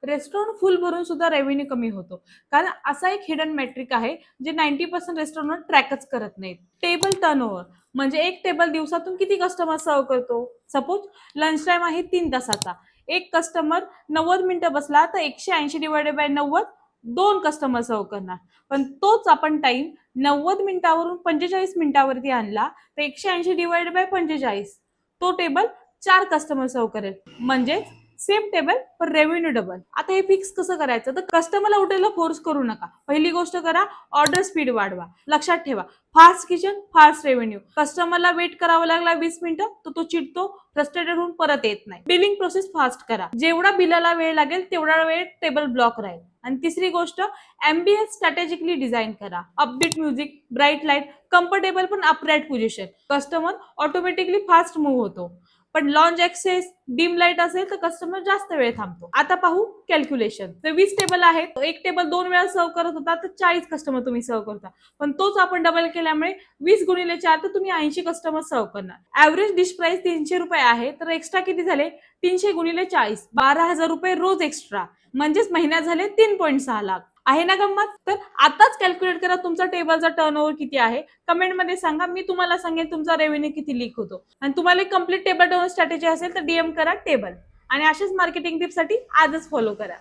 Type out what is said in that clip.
Restaurant फुल भरून सुद्धा revenue कमी होतो, कारण असा एक हिडन मेट्रिक आहे जे 90% रेस्टॉरंट ट्रॅकच करत नाहीत. टेबल टर्नओव्हर म्हणजे एक टेबल दिवसातून किती कस्टमर सर्व करतो. सपोज लंच टाइम आहे 3 तासाचा, एक कस्टमर 90 मिनिटं बसला तर 180 डिवायडेड बाय 90 2 कस्टमर सर्व करणार. पण तोच आपण टाइम 90 मिनिटावरून 45 मिनिटावरती आणला तर 180 डिवायडेड बाय 45 तो टेबल 4 कस्टमर सर्व करेल. म्हणजे सेम टेबल पण रेव्हेन्यू डबल. आता हे फिक्स कसं करायचं, तर कस्टमरला उठायला फोर्स करू नका. पहिली गोष्ट करा, ऑर्डर स्पीड वाढवा. लक्षात ठेवा, फास्ट किचन फास्ट रेव्हेन्यू. कस्टमरला वेट करावं लागला 20 मिनिटं तर तो चिडतो, फ्रस्ट्रेटेड होऊन परत येत नाही. बिलिंग प्रोसेस फास्ट करा. जेवढा बिलाला वेळ लागेल तेवढा वेळ टेबल ब्लॉक राहील. आणि तिसरी गोष्ट, एम्बियन्स स्ट्रॅटेजिकली डिझाईन करा. Upbeat music, bright light, comfortable पण upright position. Customer automatically fast move होतो. पण लॉन्ज ऍक्सेस, डिम लाईट असेल तर कस्टमर जास्त वेळ थांबतो. आता पाहू कॅल्क्युलेशन. तर 20 टेबल आहेत, एक टेबल 2 वेळा सर्व करत होता तर 40 कस्टमर तुम्ही सर्व करता. पण तोच आपण डबल केल्यामुळे 20 गुणिले 4 तर तुम्ही 80 कस्टमर सर्व करणार. ऍव्हरेज डिश प्राइस 300 रुपये आहे तर एक्स्ट्रा किती झाले, 300 गुणिले 40 12,000 रुपये रोज एक्स्ट्रा. म्हणजेच महिन्यात झाले 3.6 लाख. आहे ना गंमत. तर आताच कॅल्क्युलेट करा तुमचा टेबलचा टर्नओव्हर किती आहे. कमेंटमध्ये सांगा, मी तुम्हाला सांगेन तुमचा रेव्हेन्यू किती लीक होतो. आणि तुम्हाला कम्प्लीट टेबल टर्नओव्हर स्ट्रॅटेजी असेल तर डीएम करा टेबल. आणि अशाच मार्केटिंग टिप्ससाठी आजच फॉलो करा.